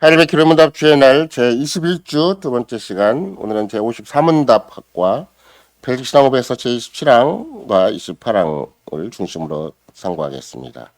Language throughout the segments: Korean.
하일백 기론문답 주의 날 제21주 두 번째 시간, 오늘은 제53문답 학과 벨직신앙후배서 제27항과 28항을 중심으로 상고하겠습니다.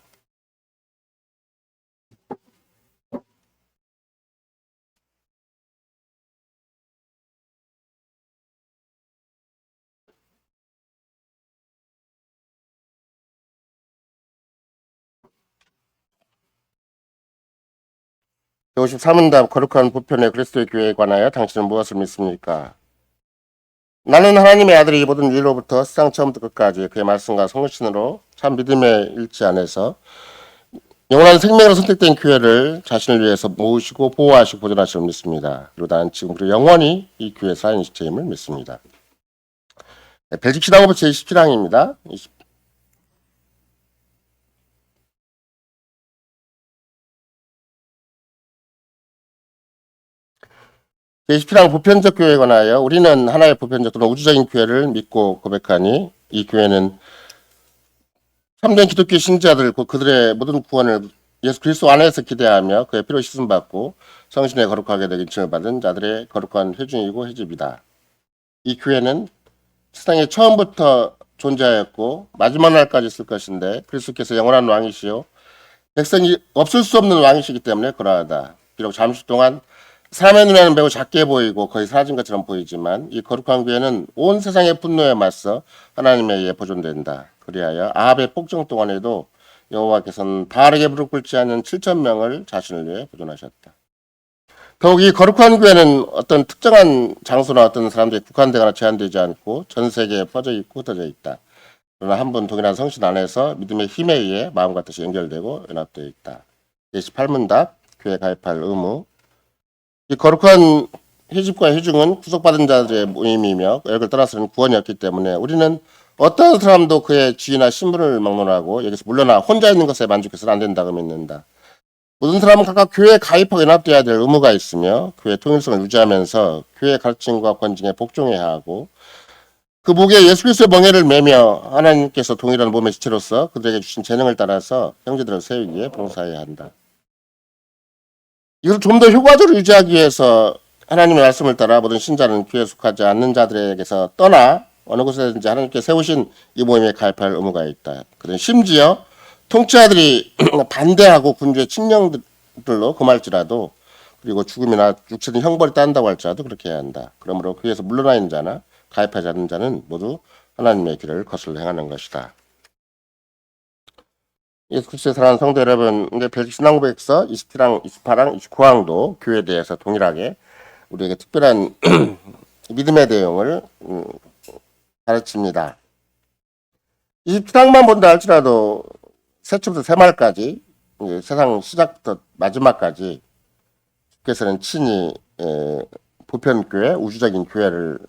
제53문답 거룩한 보편의 그리스도의 교회에 관하여 당신은 무엇을 믿습니까? 나는 하나님의 아들이 모든 일로부터 세상 처음부터 끝까지 그의 말씀과 성신으로 참 믿음에 잃지 않아서 영원한 생명으로 선택된 교회를 자신을 위해서 모으시고 보호하시고 보존하시고 믿습니다. 그리고 나는 지금 그리고 영원히 이 교회 살아있는 시체임을 믿습니다. 벨직신앙후배 제27항입니다. 제27항 보편적 교회에 관하여 우리는 하나의 보편적 또는 우주적인 교회를 믿고 고백하니 이 교회는 참된 기독교 신자들 그들의 모든 구원을 예수 그리스도 안에서 기대하며 그의 피로 씻음받고 성신에 거룩하게 되기 칭을 받은 자들의 거룩한 회중이고 회집이다. 이 교회는 세상에 처음부터 존재하였고 마지막 날까지 있을 것인데 그리스도께서 영원한 왕이시요 백성이 없을 수 없는 왕이시기 때문에 그러하다. 비록 잠시 동안 사람의 눈에는 매우 작게 보이고 거의 사라진 것처럼 보이지만 이 거룩한 교회는 온 세상의 분노에 맞서 하나님에 의해 보존된다. 그리하여 아합의 폭정 동안에도 여호와께서는 바르게 무릎 꿇지 않는 7,000명을 자신을 위해 보존하셨다. 더욱 이 거룩한 교회는 어떤 특정한 장소나 어떤 사람들이 국한되거나 제한되지 않고 전 세계에 퍼져 있고 흩어져 있다. 그러나 한 분 동일한 성신 안에서 믿음의 힘에 의해 마음과 뜻이 연결되고 연합되어 있다. 제18문답 교회 가입할 의무. 이 거룩한 회집과 회중은 구속받은 자들의 모임이며 열을 떠나서는 구원이었기 때문에 우리는 어떤 사람도 그의 지위나 신분을 막론하고 여기서 물러나 혼자 있는 것에 만족해서는 안 된다고 믿는다. 모든 사람은 각각 교회에 가입하고 연합되어야 될 의무가 있으며 교회의 통일성을 유지하면서 교회의 가르침과 권징에 복종해야 하고 그 목에 예수 그리스도의 멍에를 매며 하나님께서 동일한 몸의 지체로서 그들에게 주신 재능을 따라서 형제들을 세우기에 봉사해야 한다. 이걸 좀 더 효과적으로 유지하기 위해서 하나님의 말씀을 따라 모든 신자는 교회에 속하지 않는 자들에게서 떠나 어느 곳에든지 하나님께 세우신 이 모임에 가입할 의무가 있다. 그런 심지어 통치자들이 반대하고 군주의 칙령들로 금할지라도 그리고 죽음이나 육체적인 형벌이 따른다고 할지라도 그렇게 해야 한다. 그러므로 교회에서 물러나 있는 자나 가입하지 않는 자는 모두 하나님의 길을 거슬러 행하는 것이다. 예수 그리스도의 사랑하는 성도 여러분, 이제 벨직신앙후배서 27항, 28항, 29항도 교회에 대해서 동일하게 우리에게 특별한 믿음의 내용을 가르칩니다. 27항만 본다 할지라도 새초부터 새말까지 세상 시작부터 마지막까지 주께서는 친히 보편교회, 우주적인 교회를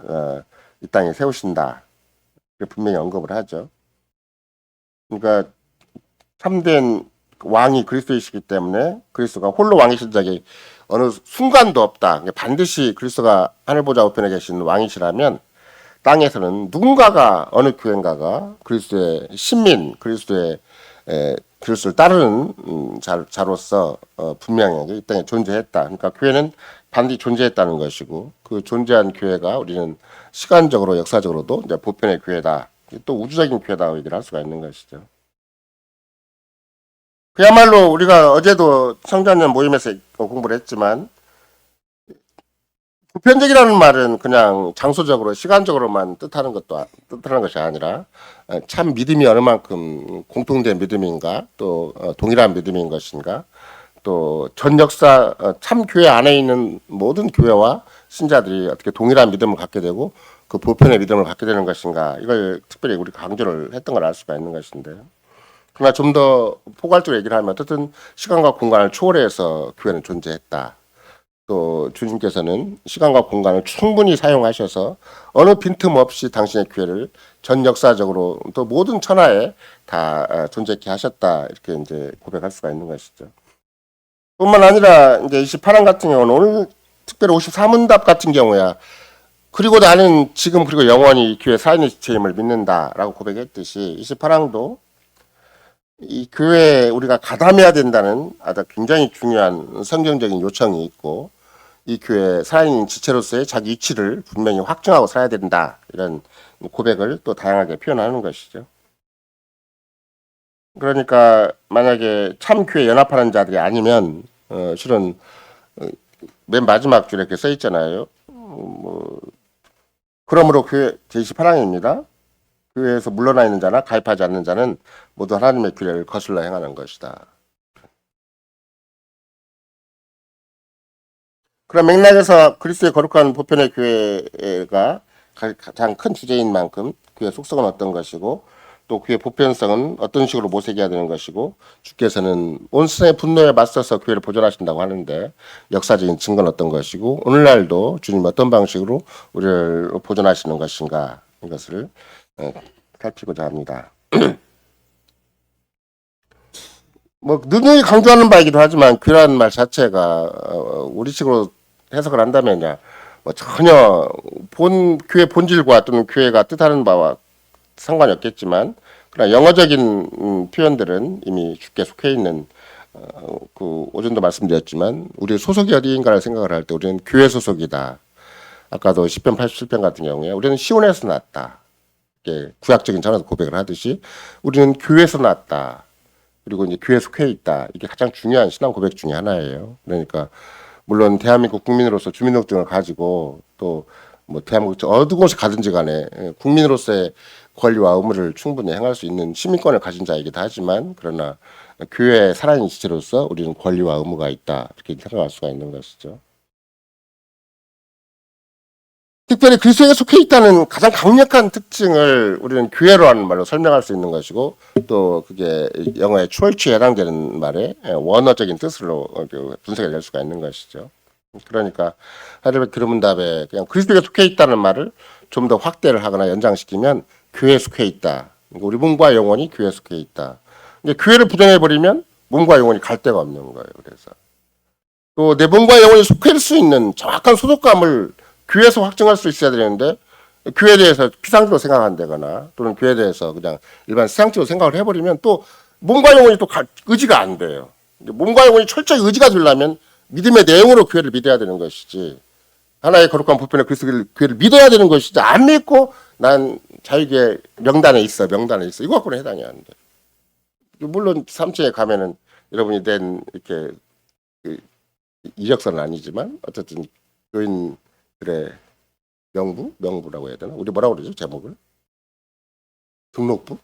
이 땅에 세우신다. 분명히 언급을 하죠. 그러니까 참된 왕이 그리스도이시기 때문에 그리스도가 홀로 왕이신 적이 어느 순간도 없다. 반드시 그리스도가 하늘보좌 우편에 계신 왕이시라면 땅에서는 누군가가 어느 교회인가가 그리스도의 신민, 그리스도를 따르는 자로서 분명하게 이 땅에 존재했다. 그러니까 교회는 반드시 존재했다는 것이고 그 존재한 교회가 우리는 시간적으로 역사적으로도 이제 보편의 교회다. 또 우주적인 교회다 얘기를 할 수가 있는 것이죠. 그야말로 우리가 어제도 청자년 모임에서 공부를 했지만 보편적이라는 말은 그냥 장소적으로 시간적으로만 뜻하는 것이 아니라 참 믿음이 어느 만큼 공통된 믿음인가 또 동일한 믿음인 것인가 또 전 역사 참 교회 안에 있는 모든 교회와 신자들이 어떻게 동일한 믿음을 갖게 되고 그 보편의 믿음을 갖게 되는 것인가 이걸 특별히 우리 강조를 했던 걸 알 수가 있는 것인데요. 그러나 좀 더 포괄적으로 얘기를 하면 어쨌든 시간과 공간을 초월해서 교회는 존재했다. 또 주님께서는 시간과 공간을 충분히 사용하셔서 어느 빈틈없이 당신의 교회를 전 역사적으로 또 모든 천하에 다 존재케 하셨다. 이렇게 이제 고백할 수가 있는 것이죠. 뿐만 아니라 이제 28항 같은 경우는 오늘 특별히 54문답 같은 경우야. 그리고 나는 지금 그리고 영원히 교회 살아있는 지체임을 믿는다라고 고백했듯이 28항도 이 교회에 우리가 가담해야 된다는 아주 굉장히 중요한 성경적인 요청이 있고, 이 교회 살아있는 지체로서의 자기 위치를 분명히 확증하고 살아야 된다, 이런 고백을 또 다양하게 표현하는 것이죠. 그러니까 만약에 참 교회 연합하는 자들이 아니면 실은 맨 마지막 줄에 이렇게 써 있잖아요. 그러므로 교회 제28항입니다. 교회에서 물러나 있는 자나 가입하지 않는 자는 모두 하나님의 규례를 거슬러 행하는 것이다. 그런 맥락에서 그리스도의 거룩한 보편의 교회가 가장 큰 주제인 만큼 그의 속성은 어떤 것이고, 또 그의 보편성은 어떤 식으로 모색해야 되는 것이고, 주께서는 온 세상의 분노에 맞서서 교회를 보존하신다고 하는데 역사적인 증거는 어떤 것이고, 오늘날도 주님 어떤 방식으로 우리를 보존하시는 것인가, 이것을 살피고자 합니다. 뭐 누누이 강조하는 바이기도 하지만 교회라는 말 자체가 우리식으로 해석을 한다면야 뭐 전혀 교회 본질과 또는 교회가 뜻하는 바와 상관이 없겠지만, 그러나 영어적인 표현들은 이미 주께 속해 있는 그 오전도 말씀드렸지만 우리 소속이 어디인가를 생각을 할 때 우리는 교회 소속이다. 아까도 10편 87편 같은 경우에 우리는 시온에서 났다. 이렇게 구약적인 전에서 고백을 하듯이 우리는 교회에서 났다. 그리고 이제 교회에 속해 있다. 이게 가장 중요한 신앙 고백 중에 하나예요. 그러니까 물론 대한민국 국민으로서 주민등록증을 가지고 또 뭐 대한민국 어느 곳에 가든지 간에 국민으로서의 권리와 의무를 충분히 행할 수 있는 시민권을 가진 자이기도 하지만, 그러나 교회의 살아있는 지체로서 우리는 권리와 의무가 있다, 이렇게 생각할 수가 있는 것이죠. 특별히 그리스도에 속해 있다는 가장 강력한 특징을 우리는 교회로라는 말로 설명할 수 있는 것이고, 또 그게 영어의 church에 해당되는 말의 원어적인 뜻으로 분석이 될 수가 있는 것이죠. 그러니까 하이델베르크 교문답에 그냥 그리스도에 속해 있다는 말을 좀 더 확대를 하거나 연장시키면 교회에 속해 있다. 우리 몸과 영혼이 교회에 속해 있다. 근데 교회를 부정해 버리면 몸과 영혼이 갈 데가 없는 거예요. 그래서 또 내 몸과 영혼이 속할 수 있는 정확한 소속감을 교회에서 확증할 수 있어야 되는데, 교회에 대해서 피상적으로 생각한다거나 또는 교회에 대해서 그냥 일반 세상적으로 생각을 해버리면 또 몸과 영혼이 또 의지가 안 돼요. 몸과 영혼이 철저히 의지가 되려면 믿음의 내용으로 교회를 믿어야 되는 것이지, 하나의 거룩한 보편의 그리스도 교회를 믿어야 되는 것이지, 안 믿고 난 자유계 명단에 있어 이거 갖고는 해당이 안 돼. 물론 3층에 가면은 여러분이 낸 이렇게 이력서는 아니지만 어쨌든 교인들의 명부라고 해야 되나? 우리 뭐라고 그러죠? 제목을? 등록부?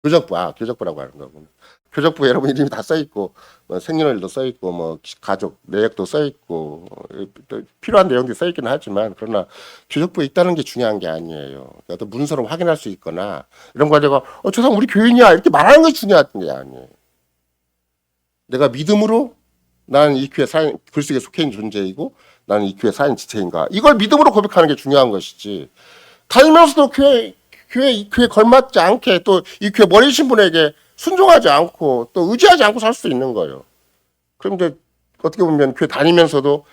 교적부라고 하는 거구나. 교적부에 여러분 이름이 다 써있고, 뭐 생년월일도 써있고, 뭐 가족 내역도 써있고, 또 필요한 내용들이 써있기는 하지만, 그러나 교적부에 있다는 게 중요한 게 아니에요. 어떤 문서로 확인할 수 있거나 이런 거 내가 저 사람 우리 교인이야 이렇게 말하는 것이 중요한 게 아니에요. 내가 믿음으로 나는 이 교회 그리스도에 속해 있는 존재이고 나는 이 교회 사인 지체인가, 이걸 믿음으로 고백하는 게 중요한 것이지, 다니면서도 교회에 걸맞지 않게 또 이 교회 머리신 분에게 순종하지 않고 또 의지하지 않고 살 수 있는 거예요. 그럼 이제 어떻게 보면 교회 다니면서도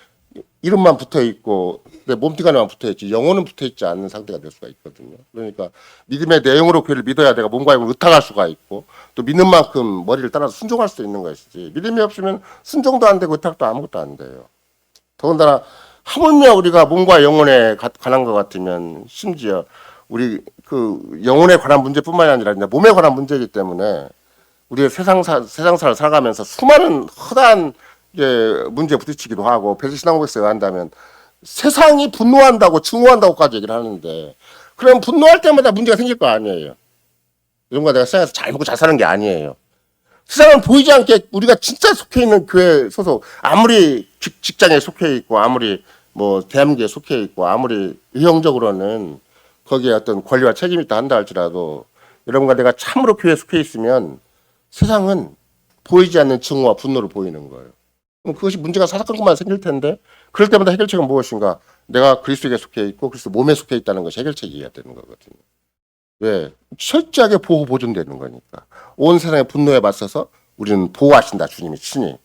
이름만 붙어 있고 내 몸뚱아리만 붙어 있지 영혼은 붙어 있지 않는 상태가 될 수가 있거든요. 그러니까 믿음의 내용으로 교회를 믿어야 내가 몸과 영을 의탁할 수가 있고, 또 믿는 만큼 머리를 따라서 순종할 수 있는 것이지, 믿음이 없으면 순종도 안 되고 의탁도 아무것도 안 돼요. 더군다나 하물며 우리가 몸과 영혼에 관한 것 같으면 심지어 우리 그 영혼에 관한 문제뿐만이 아니라 몸에 관한 문제이기 때문에 우리의 세상사를 살아가면서 수많은 허다한 문제에 부딪히기도 하고, 배신신앙고백서에 한다면 세상이 분노한다고 증오한다고까지 얘기를 하는데, 그럼 분노할 때마다 문제가 생길 거 아니에요. 이런거 내가 세상에서 잘 먹고 잘 사는 게 아니에요. 세상은 보이지 않게 우리가 진짜 속해 있는 교회 소속, 아무리 직장에 속해 있고 아무리 뭐 대한민국에 속해 있고 아무리 의형적으로는 거기에 어떤 권리와 책임이 있다 한다 할지라도, 여러분과 내가 참으로 교회에 속해 있으면 세상은 보이지 않는 증오와 분노를 보이는 거예요. 그럼 그것이 문제가 사사건건만 생길 텐데, 그럴 때마다 해결책은 무엇인가? 내가 그리스도에 속해 있고 그리스도 몸에 속해 있다는 것이 해결책이어야 되는 거거든요. 왜? 철저하게 보호 보존되는 거니까. 온 세상의 분노에 맞서서 우리는 보호하신다, 주님이 친히.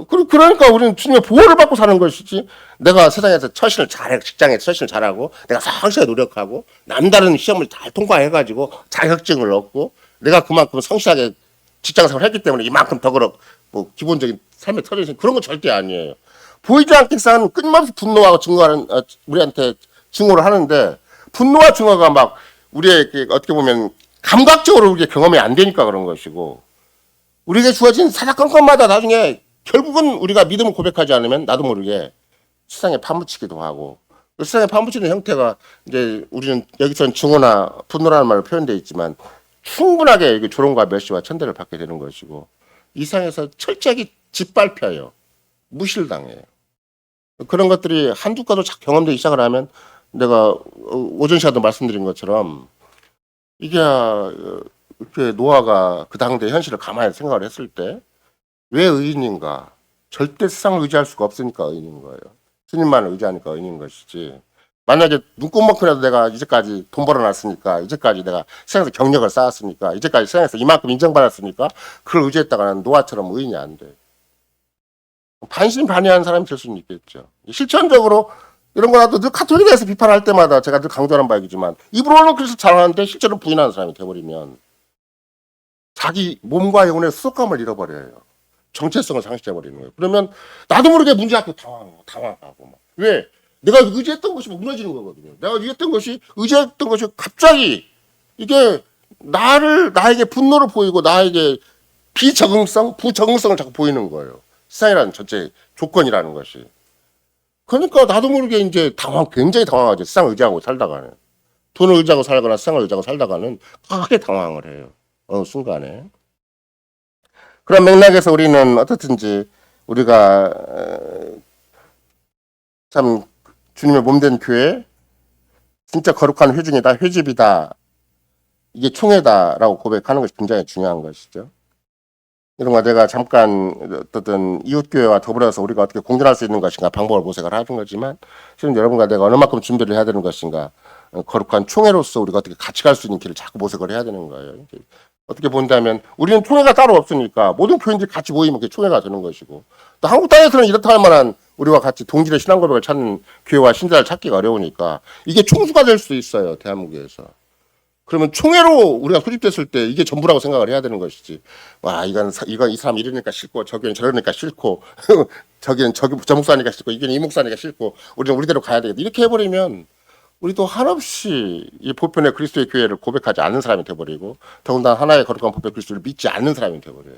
그러니까 우리는 주님의 보호를 받고 사는 것이지, 내가 세상에서 처신을 잘해, 직장에서 처신을 잘하고 내가 성실하게 노력하고 남다른 시험을 잘 통과해가지고 자격증을 얻고 내가 그만큼 성실하게 직장생활을 했기 때문에 이만큼 더 그렇고 뭐 기본적인 삶의 터전이 그런 건 절대 아니에요. 보이지 않게선 끊임없이 분노하고 증오하는 우리한테 증오를 하는데 분노와 증오가 막 우리의 어떻게 보면 감각적으로 우리가 경험이 안 되니까 그런 것이고 우리에게 주어진 사사건건마다 나중에 결국은 우리가 믿음을 고백하지 않으면 나도 모르게 세상에 파묻히기도 하고 그 세상에 파묻히는 형태가 이제 우리는 여기서는 증오나 분노라는 말로 표현되어 있지만 충분하게 조롱과 멸시와 천대를 받게 되는 것이고 이 세상에서 철저하게 짓밟혀요. 무실당해요. 그런 것들이 한두 가도 경험되기 시작을 하면 내가 오전 시간도 말씀드린 것처럼 이게 이렇게 노아가 그 당대 현실을 가만히 생각을 했을 때 왜 의인인가? 절대 세상을 의지할 수가 없으니까 의인인 거예요. 스님만을 의지하니까 의인인 것이지. 만약에 눈꼽만큼이라도 내가 이제까지 돈 벌어놨으니까 이제까지 내가 세상에서 경력을 쌓았으니까 이제까지 세상에서 이만큼 인정받았으니까 그걸 의지했다가는 노아처럼 의인이 안 돼. 반신반의하는 사람이 될 수는 있겠죠. 실천적으로 이런 거라도 늘 카톨릭에 대해서 비판할 때마다 제가 늘 강조하는 바이지만 입으로는 그래서 잘하는데 실제로 부인하는 사람이 돼버리면 자기 몸과 영혼의 수속감을 잃어버려요. 정체성을 상실해버리는 거예요. 그러면 나도 모르게 문제 앞에 당황하고 막. 왜? 내가 의지했던 것이 무너지는 거거든요. 내가 의지했던 것이 갑자기 이게 나에게 분노를 보이고 나에게 부적응성을 자꾸 보이는 거예요. 세상이라는 전체 조건이라는 것이. 그러니까 나도 모르게 이제 굉장히 당황하죠. 세상을 의지하고 살다가는. 돈을 의지하고 살거나 세상을 의지하고 살다가는 크게 당황을 해요. 어느 순간에. 그런 맥락에서 우리는 어떻든지 우리가 참 주님의 몸된 교회, 진짜 거룩한 회중이다, 회집이다, 이게 총회다라고 고백하는 것이 굉장히 중요한 것이죠. 이런 거 내가 잠깐 어떤 이웃교회와 더불어서 우리가 어떻게 공존할 수 있는 것인가 방법을 모색을 하는 거지만 실은 여러분과 내가 얼마만큼 준비를 해야 되는 것인가 거룩한 총회로서 우리가 어떻게 같이 갈 수 있는 길을 자꾸 모색을 해야 되는 거예요. 어떻게 본다면 우리는 총회가 따로 없으니까 모든 교인들이 같이 모이면 그게 총회가 되는 것이고 또 한국 땅에서는 이렇다 할 만한 우리와 같이 동질의 신앙 고백을 찾는 교회와 신자를 찾기가 어려우니까 이게 총수가 될 수 있어요. 대한민국에서. 그러면 총회로 우리가 소집됐을 때 이게 전부라고 생각을 해야 되는 것이지. 와, 이건 이 사람 이러니까 싫고 저기는 저러니까 싫고 저기는 저 목사니까 싫고 이게 이 목사니까 싫고 우리는 우리대로 가야 되겠다. 이렇게 해버리면 우리도 한없이 이 보편의 그리스도의 교회를 고백하지 않는 사람이 돼버리고 더군다나 하나의 거룩한 보편 그리스도를 믿지 않는 사람이 돼버려요.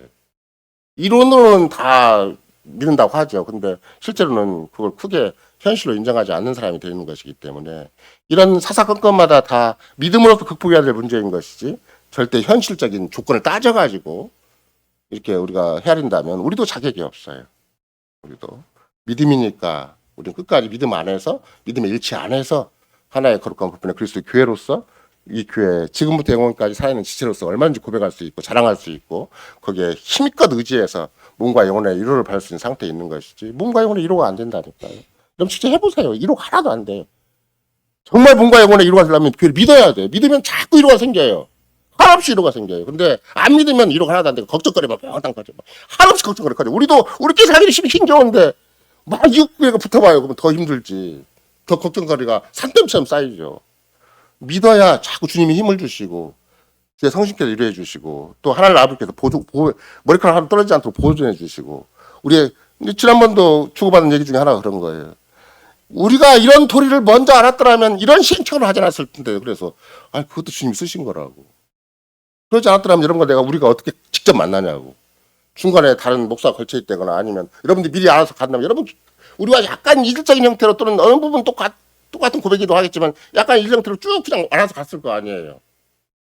이론으로는 다 믿는다고 하죠. 근데 실제로는 그걸 크게 현실로 인정하지 않는 사람이 되는 것이기 때문에 이런 사사건건마다 다 믿음으로서 극복해야 될 문제인 것이지 절대 현실적인 조건을 따져가지고 이렇게 우리가 헤아린다면 우리도 자격이 없어요. 우리도 믿음이니까 우리는 끝까지 믿음 안에서 믿음의 일치 안에서 하나의 거룩한 부분의 그리스도 교회로서 이 교회 지금부터 영원까지 살아있는 지체로서 얼마든지 고백할 수 있고 자랑할 수 있고 거기에 힘껏 의지해서 몸과 영혼의 위로를 받을 수 있는 상태에 있는 것이지 몸과 영혼의 위로가 안 된다니까요. 그럼 진짜 해보세요. 위로가 하나도 안 돼요. 정말 몸과 영혼의 위로가 되려면 교회를 믿어야 돼요. 믿으면 자꾸 위로가 생겨요. 한없이 위로가 생겨요. 근데 안 믿으면 위로가 하나도 안 되고 걱정거리면 뻥땅 거죠. 한없이 걱정거리거든요. 우리끼리 살기 힘겨운데 막 이웃교회가 붙어봐요. 그러면 더 힘들지. 더 걱정거리가 산더미처럼 쌓이죠. 믿어야 자꾸 주님이 힘을 주시고 제 성신께서 위로해 주시고 또 하나님 아버지께서 머리카락 하나 떨어지지 않도록 보존해 주시고 우리의 지난번도 주고받은 얘기 중에 하나가 그런 거예요. 우리가 이런 도리를 먼저 알았더라면 이런 시행착오를 하지 않았을 텐데 그래서 그것도 주님이 쓰신 거라고. 그러지 않았더라면 여러분과 내가 우리가 어떻게 직접 만나냐고. 중간에 다른 목사가 걸쳐 있다거나 아니면 여러분들이 미리 알아서 간다면 여러분 우리가 약간 이질적인 형태로 또는 어느 부분 똑같은 고백이기도 하겠지만 약간 이질 형태로 쭉 그냥 알아서 갔을 거 아니에요.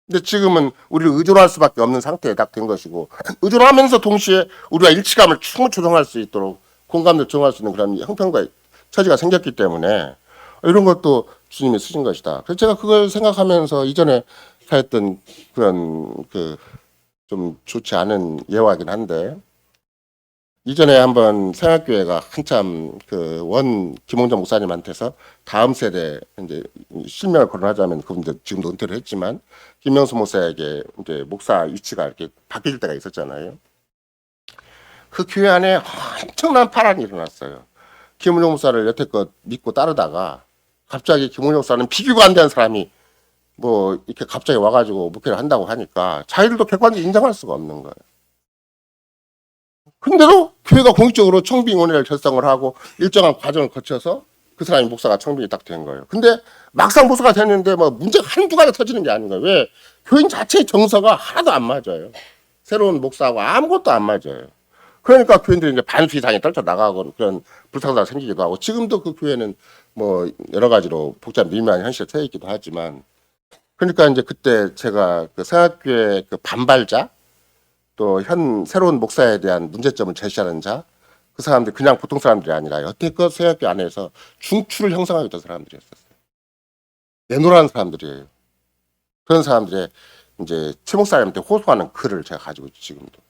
근데 지금은 우리를 의존 할 수밖에 없는 상태에 딱 된 것이고 의존하면서 동시에 우리가 일치감을 충분히 조성할 수 있도록 공감을 조성할 수 있는 그런 형편과 처지가 생겼기 때문에 이런 것도 주님이 쓰신 것이다. 그래서 제가 그걸 생각하면서 이전에 사했던 그런 좀 좋지 않은 예화긴 한데 이전에 한번 생활교회가 한참 김홍전 목사님한테서 다음 세대 이제 실명을 거론하자면 그분들 지금도 은퇴를 했지만 김명수 목사에게 이제 목사 위치가 이렇게 바뀔 때가 있었잖아요. 그 교회 안에 엄청난 파란이 일어났어요. 김홍전 목사를 여태껏 믿고 따르다가 갑자기 김홍전 목사는 비교가 안 되는 사람이 뭐 이렇게 갑자기 와가지고 목회를 한다고 하니까 자기들도 객관적으로 인정할 수가 없는 거예요. 근데도 교회가 공식적으로 청빙원회를 결성을 하고 일정한 과정을 거쳐서 그 사람이 목사가 청빙이 딱 된 거예요. 근데 막상 목사가 됐는데 뭐 문제가 한두 가지 터지는 게 아닌 거예요. 왜? 교인 자체의 정서가 하나도 안 맞아요. 새로운 목사하고 아무것도 안 맞아요. 그러니까 교인들이 이제 반수 이상이 떨쳐 나가고 그런 불상사가 생기기도 하고 지금도 그 교회는 뭐 여러 가지로 복잡 미묘한 현실에 처해 있기도 하지만 그러니까 이제 그때 제가 그 서학교의 그 반발자 또 현 새로운 목사에 대한 문제점을 제시하는 자, 그 사람들 그냥 보통 사람들이 아니라 여태껏 세학교 안에서 중추를 형성하겠던 사람들이었어요. 내노라는 사람들이에요. 그런 사람들의 이제 최 목사님한테 호소하는 글을 제가 가지고 있죠, 지금도.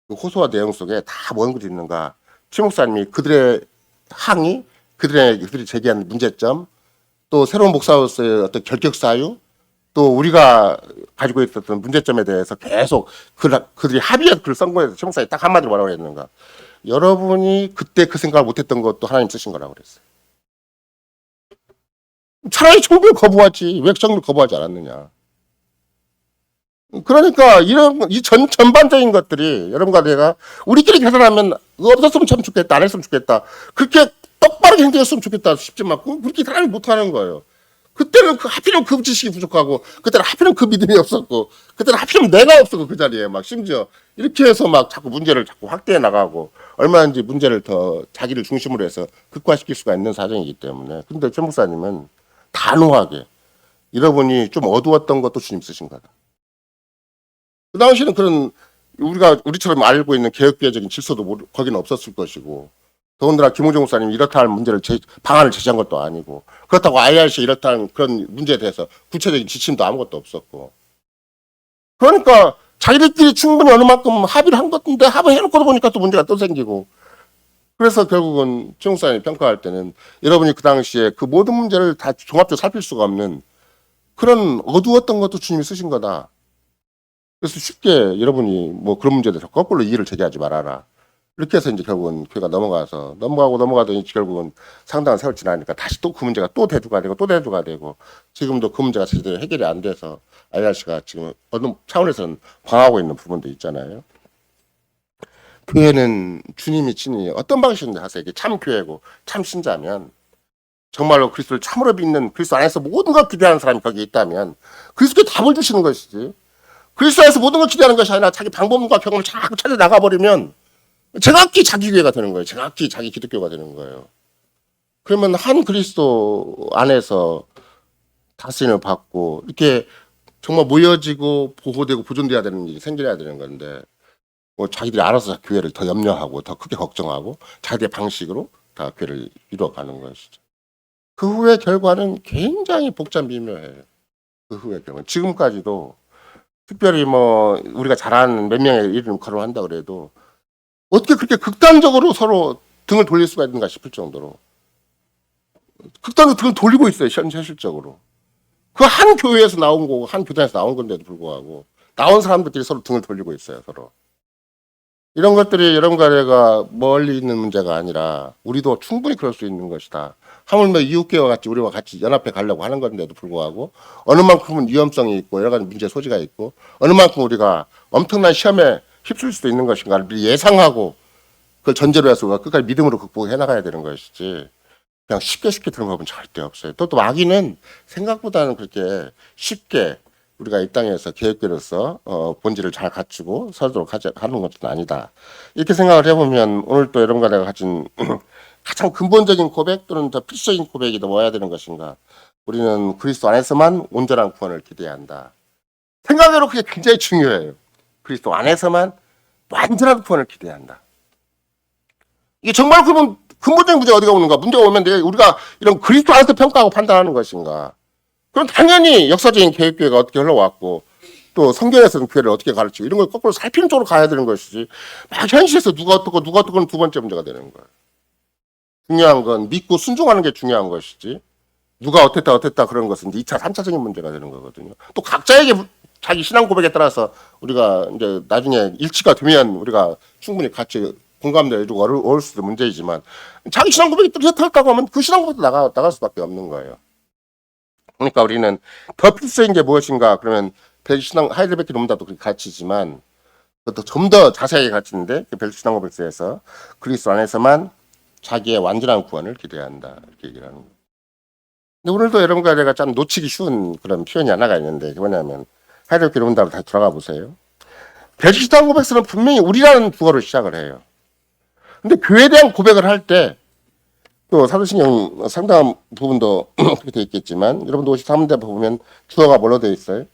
그 호소와 내용 속에 다 뭔 글이 있는가. 최 목사님이 그들의 항의, 그들이 제기한 문제점, 또 새로운 목사로서의 어떤 결격 사유, 또 우리가 가지고 있었던 문제점에 대해서 계속 그들이 합의해서 글을 쓴 거에서 최 목사님이 딱 한마디로 뭐라고 했는가. 여러분이 그때 그 생각을 못했던 것도 하나님 쓰신 거라고 그랬어요. 차라리 청구를 거부하지 왜 청구를 거부하지 않았느냐. 그러니까 이런 이 전반적인 것들이 여러분과 내가 우리끼리 계산하면 없었으면 참 좋겠다, 안 했으면 좋겠다, 그렇게 똑바르게 행동했으면 좋겠다 싶지만 그렇게 사람이 못하는 거예요. 그때는 하필이면 그 지식이 부족하고 그때는 하필이면 그 믿음이 없었고 그때는 하필이면 내가 없었고 그 자리에 막 심지어 이렇게 해서 막 자꾸 문제를 자꾸 확대해 나가고 얼마든지 문제를 더 자기를 중심으로 해서 극화시킬 수가 있는 사정이기 때문에. 근데 최 목사님은 단호하게 여러분이 좀 어두웠던 것도 주님 쓰신 거다. 그 당시에는 그런 우리처럼 알고 있는 개혁교회적인 질서도 거기는 없었을 것이고 더군다나 김호중 목사님이 이렇다 할 문제를 방안을 제시한 것도 아니고 그렇다고 IRC 이렇다 는 그런 문제에 대해서 구체적인 지침도 아무것도 없었고 그러니까 자기들끼리 충분히 어느 만큼 합의를 한 것인데 합의해놓고 보니까 또 문제가 또 생기고 그래서 결국은 최 목사님이 평가할 때는 여러분이 그 당시에 그 모든 문제를 다 종합적으로 살필 수가 없는 그런 어두웠던 것도 주님이 쓰신 거다. 그래서 쉽게 여러분이 뭐 그런 문제에 대해서 거꾸로 이의를 제기하지 말아라. 이렇게 해서 이제 결국은 교회가 넘어가더니 결국은 상당한 세월 지나니까 다시 또 그 문제가 또 대두가 되고 지금도 그 문제가 제대로 해결이 안 돼서 IRC가 지금 어느 차원에서는 방하고 있는 부분도 있잖아요. 교회는 주님이 친히 어떤 방식인지 하세요. 이게 참 교회고 참 신자면 정말로 그리스도를 참으로 믿는 그리스도 안에서 모든 걸 기대하는 사람이 거기에 있다면 그리스도께 답을 주시는 것이지. 그리스도 안에서 모든 걸 기대하는 것이 아니라 자기 방법과 경험을 자꾸 찾아 나가버리면 제각기 자기 교회가 되는 거예요. 제각기 자기 기독교가 되는 거예요. 그러면 한 그리스도 안에서 다스림을 받고 이렇게 정말 모여지고 보호되고 보존돼야 되는 일이 생겨야 되는 건데 뭐 자기들이 알아서 교회를 더 염려하고 더 크게 걱정하고 자기의 방식으로 다 교회를 이루어가는 것이죠. 그 후의 결과는 굉장히 복잡 미묘해요. 그 후의 결과는 지금까지도 특별히 뭐 우리가 잘 아는 몇 명의 이름 거론한다 그래도 어떻게 그렇게 극단적으로 서로 등을 돌릴 수가 있는가 싶을 정도로 극단으로 등을 돌리고 있어요. 현실적으로. 그 한 교회에서 나온 거고 한 교단에서 나온 건데도 불구하고 나온 사람들끼리 서로 등을 돌리고 있어요. 서로. 이런 것들이 여러분과 내가 멀리 있는 문제가 아니라 우리도 충분히 그럴 수 있는 것이다. 하물며 이웃교회와 같이 우리와 같이 연합해 가려고 하는 건데도 불구하고 어느 만큼은 위험성이 있고 여러 가지 문제 소지가 있고 어느 만큼 우리가 엄청난 시험에 휩쓸 수도 있는 것인가를 미리 예상하고 그걸 전제로 해서 끝까지 믿음으로 극복해 나가야 되는 것이지 그냥 쉽게 들은 법은 절대 없어요. 또 마귀는 생각보다는 그렇게 쉽게 우리가 이 땅에서 계획대로서 본질을 잘 갖추고 서도록 하는 것은 아니다. 이렇게 생각을 해보면 오늘 또 여러분과 내가 가진 가장 근본적인 고백 또는 더 필수적인 고백이 더 뭐야 되는 것인가. 우리는 그리스도 안에서만 온전한 구원을 기대해야 한다. 생각외로 그게 굉장히 중요해요. 그리스도 안에서만 완전한 구원을 기대해야 한다. 이게 정말 그러면 근본적인 문제가 어디가 오는가? 문제가 오면 우리가 이런 그리스도 안에서 평가하고 판단하는 것인가? 그럼 당연히 역사적인 개혁교회가 어떻게 흘러왔고 또 성경에서는 교회를 어떻게 가르치고 이런 걸 거꾸로 살피는 쪽으로 가야 되는 것이지 막 현실에서 누가 어떻고는 두 번째 문제가 되는 거예요. 중요한 건 믿고 순종하는 게 중요한 것이지 누가 어땠다 그런 것은 2차, 3차적인 문제가 되는 거거든요. 또 각자에게 자기 신앙 고백에 따라서 우리가 이제 나중에 일치가 되면 우리가 충분히 같이 공감도 해주고 어려울 수도 문제이지만 자기 신앙 고백이 뚜렷하다고 하면 그 신앙 고백도 나갈 수밖에 없는 거예요. 그러니까 우리는 더 필수인 게 무엇인가 그러면 벨신앙 하이델베르크 논문도 그렇게 가르치지만 그것도 좀 더 자세하게 가르치는데 그 벨신앙 고백서에서 그리스도 안에서만 자기의 완전한 구원을 기대해야 한다 이렇게 얘기를 하는 거예요. 근데 오늘도 여러분과 제가 참 놓치기 쉬운 그런 표현이 하나가 있는데 그게 뭐냐면 하이델베르크 논문으로 다시 돌아가 보세요. 벨신앙 고백서는 분명히 우리라는 주어로 시작을 해요. 근데 교회에 대한 고백을 할 때 또 사도신경 상당한 부분도 그렇게 되어 있겠지만 여러분도 53대 보면 주어가 뭘로 되어 있어요?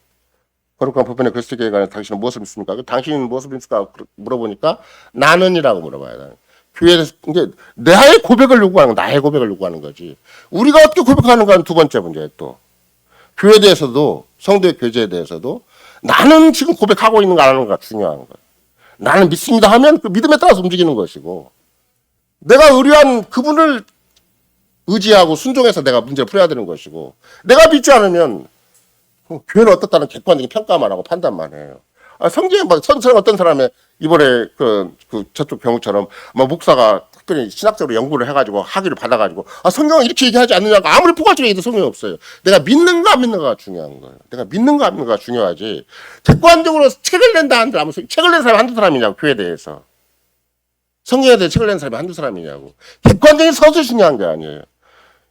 거룩한 보편의 그리스도교에 관해 당신은 무엇을 믿습니까? 당신은 무엇을 믿습니까? 물어보니까 나는이라고 물어봐요. 교회에서 이제 나의 고백을 요구하는 거, 나의 고백을 요구하는 거지. 우리가 어떻게 고백하는가는 두 번째 문제예요. 또 교회에 대해서도 성도의 교제에 대해서도 나는 지금 고백하고 있는 거 안 하는 거가 중요한 거예요. 나는 믿습니다 하면 그 믿음에 따라서 움직이는 것이고 내가 의뢰한 그분을 의지하고 순종해서 내가 문제를 풀어야 되는 것이고 내가 믿지 않으면 교회는 어떻다는 객관적인 평가만 하고 판단만 해요. 성경에 막 선처럼 어떤 사람의 이번에 그 저쪽 경우처럼 뭐 목사가 특별히 신학적으로 연구를 해가지고 학위를 받아가지고 성경은 이렇게 얘기하지 않느냐고 아무리 포괄적으로 얘기해도 소용이 없어요. 내가 믿는가 안 믿는가가 중요한 거예요. 내가 믿는가 안 믿는가가 중요하지. 객관적으로 책을 낸다 한들 아무 책을 낸 사람이 한두 사람이냐고 교회에 대해서. 성경에 대해 책을 낸 사람이 한두 사람이냐고. 객관적인 서술이 중요한 게 아니에요.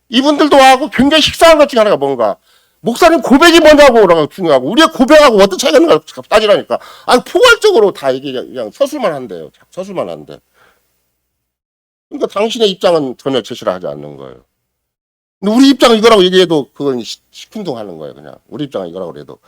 이분들도 하고 굉장히 식상한 것 중에 하나가 뭔가 목사님 고백이 뭐냐고 중요하고 우리의 고백하고 어떤 차이가 있는가 따지라니까. 포괄적으로 다 이게 그냥 서술만 한대요. 서술만 한대. 그러니까 당신의 입장은 전혀 제시를 하지 않는 거예요. 근데 우리 입장은 이거라고 얘기해도 그건 시큰둥하는 거예요. 그냥 우리 입장은 이거라고 해도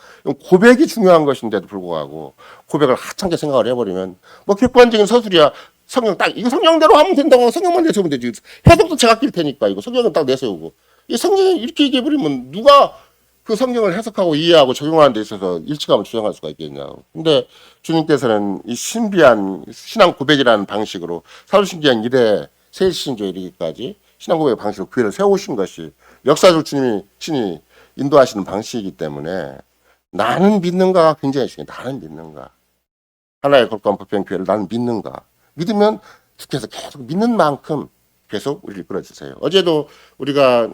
고백이 중요한 것인데도 불구하고 고백을 하찮게 생각을 해버리면 뭐 객관적인 서술이야. 성경 딱 이거 성경대로 하면 된다고 성경만 내세우면 되지. 해석도 제가 낄 테니까 이거 성경은 딱 내세우고 이 성경이 이렇게 얘기해버리면 누가 그 성경을 해석하고 이해하고 적용하는 데 있어서 일치감을 주장할 수가 있겠냐고. 근데 주님께서는 이 신비한 신앙 고백이라는 방식으로 사도신경 1회 세일신조에 이르기까지 신앙 고백의 방식으로 교회를 세우신 것이 역사적 신이 인도하시는 방식이기 때문에 나는 믿는가가 굉장히 중요해. 나는 믿는가. 하나의 거룩한 보편 교회를 나는 믿는가. 믿으면 주께서 계속 믿는 만큼 계속 우리를 이끌어주세요. 어제도 우리가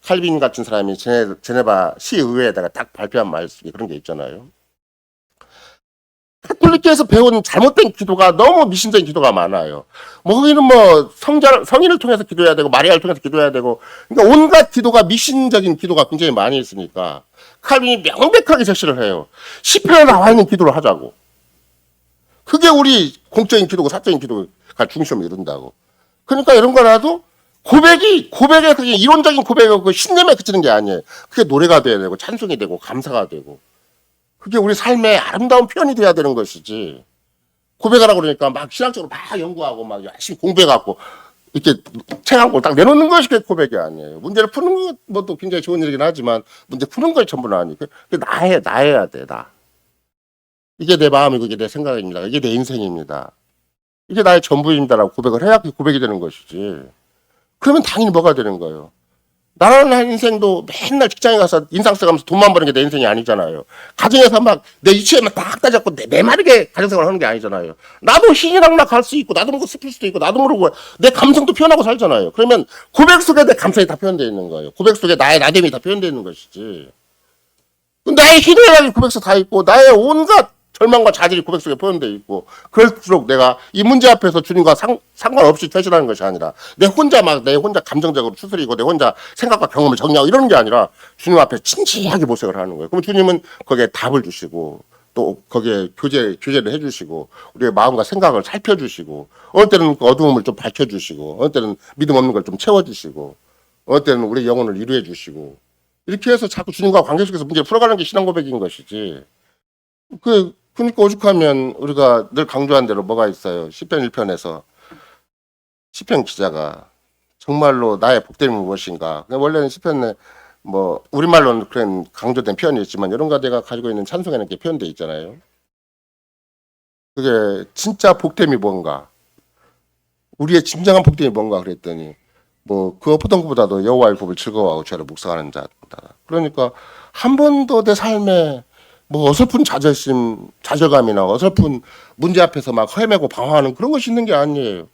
칼빈 같은 사람이 제네바 시의회에다가 딱 발표한 말씀이 그런 게 있잖아요. 카톨릭교에서 배운 잘못된 기도가 너무 미신적인 기도가 많아요. 뭐 거기는 뭐 성인을 통해서 기도해야 되고 마리아를 통해서 기도해야 되고 그러니까 온갖 기도가 미신적인 기도가 굉장히 많이 있으니까 칼빈이 명백하게 제시를 해요. 시편에 나와 있는 기도를 하자고. 그게 우리 공적인 기도고 사적인 기도가 중심을 이룬다고. 그러니까 이런 거라도 고백에 그게 이론적인 고백이고 그 신념에 그치는 게 아니에요. 그게 노래가 돼야 되고 찬송이 되고 감사가 되고 그게 우리 삶의 아름다운 표현이 돼야 되는 것이지. 고백하라고 그러니까 막 신학적으로 막 연구하고 막 열심히 공부해갖고 이렇게 책 한 권 딱 내놓는 것이 고백이 아니에요. 문제를 푸는 것도 굉장히 좋은 일이긴 하지만 문제 푸는 걸 전부는 아니고 나해야 돼. 나. 이게 내 마음이고 이게 내 생각입니다. 이게 내 인생입니다. 이게 나의 전부입니다라고 고백을 해야 그게 고백이 되는 것이지. 그러면 당연히 뭐가 되는 거예요. 나라는 인생도 맨날 직장에 가서 인상 써가면서 돈만 버는 게 내 인생이 아니잖아요. 가정에서 막 내 유치에만 딱 따졌고 내 마르게 가정생활 하는 게 아니잖아요. 나도 신이랑나 갈 수 있고 나도 모르고 슬플 수도 있고 나도 모르고 내 감성도 표현하고 살잖아요. 그러면 고백 속에 내 감성이 다 표현되어 있는 거예요. 고백 속에 나의 나됨이 다 표현되어 있는 것이지. 나의 희노애락이 고백 속에 다 있고 나의 온갖 절망과 자질이 고백 속에 표현되어 있고 그럴수록 내가 이 문제 앞에서 주님과 상관없이 퇴신하는 것이 아니라 내 혼자 감정적으로 추스리고 내 혼자 생각과 경험을 정리하고 이러는 게 아니라 주님 앞에 진지하게 모색을 하는 거예요. 그럼 주님은 거기에 답을 주시고 또 거기에 교제를 해주시고 우리의 마음과 생각을 살펴주시고 어느 때는 그 어두움을 좀 밝혀주시고 어느 때는 믿음 없는 걸 좀 채워주시고 어느 때는 우리의 영혼을 위로해 주시고 이렇게 해서 자꾸 주님과 관계 속에서 문제를 풀어가는 게 신앙 고백인 것이지. 그러니까 오죽하면 우리가 늘 강조한 대로 뭐가 있어요. 시편 1편에서 시편 기자가 정말로 나의 복됨이 무엇인가. 원래는 시편에 뭐 우리말로는 그런 강조된 표현이 있지만 이런 가대가 가지고 있는 찬송에는 이렇게 표현되어 있잖아요. 그게 진짜 복됨이 뭔가. 우리의 진정한 복됨이 뭔가 그랬더니 뭐 그 어떤 것보다도 여호와의 법을 즐거워하고 죄를 묵상하는 자다. 그러니까 한 번도 내 삶에 뭐 어설픈 자절감이나 어설픈 문제 앞에서 막 헤매고 방황하는 그런 것이 있는 게 아니에요.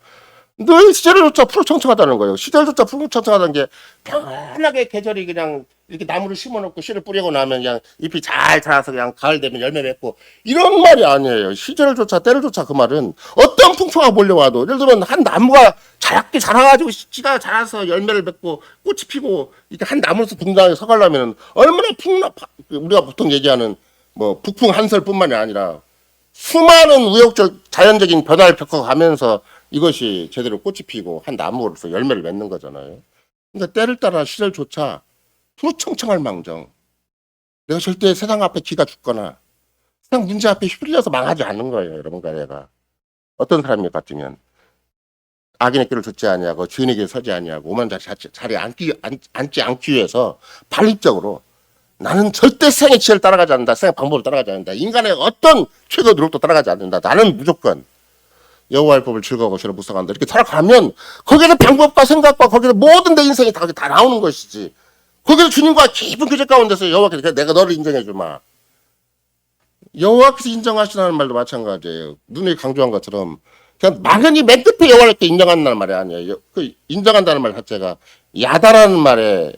늘 시절조차 푸르청청하다는 거예요. 시절조차 푸르청청하다는 게 편하게 계절이 그냥 이렇게 나무를 심어놓고 씨를 뿌리고 나면 그냥 잎이 잘 자라서 그냥 가을 되면 열매 맺고 이런 말이 아니에요. 시절조차 때를조차 그 말은 어떤 풍파가 몰려와도 예를 들면 한 나무가 자랍게 자라가지고 씨가 자라서 열매를 맺고 꽃이 피고 이렇게 한 나무로서 등장해 서가려면 얼마나 우리가 보통 얘기하는 뭐 북풍 한설뿐만이 아니라 수많은 우여곡절 자연적인 변화를 겪어가면서 이것이 제대로 꽃이 피고 한 나무로서 열매를 맺는 거잖아요. 그러니까 때를 따라 시절조차 푸르청청할 망정 내가 절대 세상 앞에 기가 죽거나 세상 문제 앞에 휘둘려서 망하지 않는 거예요. 여러분과 내가 어떤 사람이 같으면 악인의 길을 걷지 아니하고 주인의 길을 서지 아니하고 오만 자리에 앉지 않기 위해서 발립적으로 나는 절대 세상의 지혜를 따라가지 않는다. 세상의 방법을 따라가지 않는다. 인간의 어떤 최고 노력도 따라가지 않는다. 나는 무조건 여호와의 법을 즐거워하고 주를 묵상한다. 이렇게 살아가면 거기에서 방법과 생각과 거기서 모든 내 인생이 다 나오는 것이지. 거기서 주님과 깊은 교제 가운데서 여호와께서 내가 너를 인정해 주마. 여호와께서 인정하시라는 말도 마찬가지예요. 눈에 강조한 것처럼 그냥 막연히 맨 끝에 여호와께 인정한다는 말이 아니에요. 그 인정한다는 말 자체가 야다라는 말의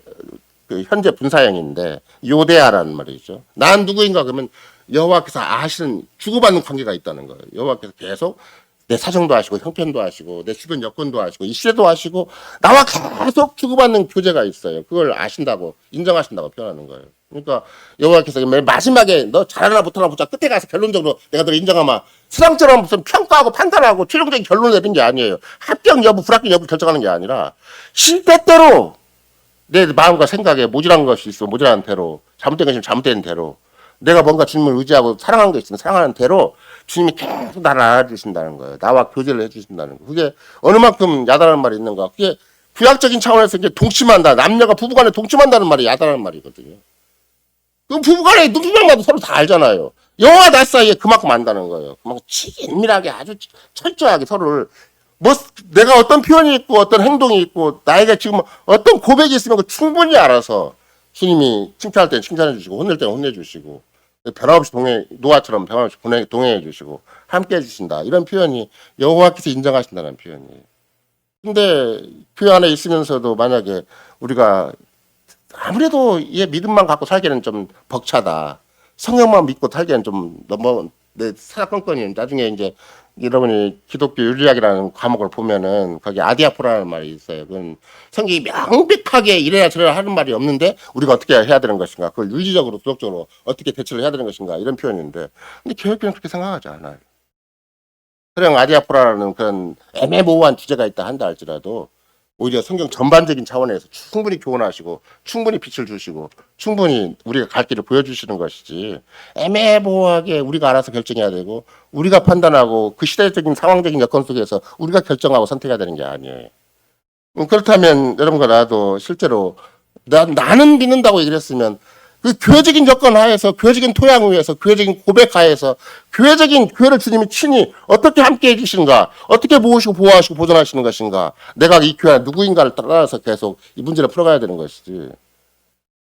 그 현재 분사형인데 요대하라는 말이죠. 난 누구인가 그러면 여호와께서 아시는 주고받는 관계가 있다는 거예요. 여호와께서 계속 내 사정도 아시고 형편도 아시고 내 주변 여건도 아시고 이 시대도 아시고 나와 계속 주고받는 교제가 있어요. 그걸 아신다고 인정하신다고 표현하는 거예요. 그러니까 여호와께서 맨 마지막에 너 잘하나 못하나 보자 끝에 가서 결론적으로 내가 너를 인정하마 세상처럼 무슨 평가하고 판단하고 최종적인 결론을 내는 게 아니에요. 합격 여부 불합격 여부 결정하는 게 아니라 실패대로 내 마음과 생각에 모자란 것이 있으면 모자란 대로 잘못된 것이면 잘못된 대로 내가 뭔가 주님을 의지하고 사랑하는 게 있으면 사랑하는 대로 주님이 계속 나를 알아주신다는 거예요. 나와 교제를 해주신다는 거예요. 그게 어느 만큼 야단하는 말이 있는가. 그게 구약적인 차원에서 이제 동침한다. 남녀가 부부간에 동침한다는 말이 야단하는 말이거든요. 그 부부간에 눈빛만 봐도 서로 다 알잖아요. 여호와 나 사이에 그만큼 안다는 거예요. 그만큼 친밀하게 아주 철저하게 서로를 뭐 내가 어떤 표현이 있고 어떤 행동이 있고 나에게 지금 어떤 고백이 있으면 그 충분히 알아서 주님이 칭찬할 때는 칭찬해 주시고 혼낼 때는 혼내 주시고 변함없이 노아처럼 변함없이 동행해 주시고 함께 해 주신다. 이런 표현이 여호와께서 인정하신다는 표현이에요. 근데 교회 안에 있으면서도 만약에 우리가 아무래도 얘 믿음만 갖고 살기에는 좀 벅차다. 성령만 믿고 살기에는 좀 너무 내 사사건건이 나중에 이제 여러분이 기독교 윤리학이라는 과목을 보면은 거기 아디아포라는 말이 있어요. 그건 성경이 명백하게 이래야 저래야 하는 말이 없는데 우리가 어떻게 해야 되는 것인가? 그걸 윤리적으로 도덕적으로 어떻게 대처를 해야 되는 것인가? 이런 표현인데 근데 교회는 그렇게 생각하지 않아요. 그냥 아디아포라는 그런 애매모호한 주제가 있다 한다 할지라도 오히려 성경 전반적인 차원에서 충분히 교훈하시고 충분히 빛을 주시고 충분히 우리가 갈 길을 보여주시는 것이지 애매모호하게 우리가 알아서 결정해야 되고 우리가 판단하고 그 시대적인 상황적인 여건 속에서 우리가 결정하고 선택해야 되는 게 아니에요. 그렇다면 여러분과 나도 실제로 나는 믿는다고 얘기를 했으면 그 교회적인 여건 하에서 교회적인 토양 위에서 교회적인 고백 하에서 교회적인 교회를 주님이 친히 어떻게 함께 해주시는가 어떻게 모으시고 보호하시고 보존하시는 것인가 내가 이 교회 누구인가를 따라서 계속 이 문제를 풀어가야 되는 것이지.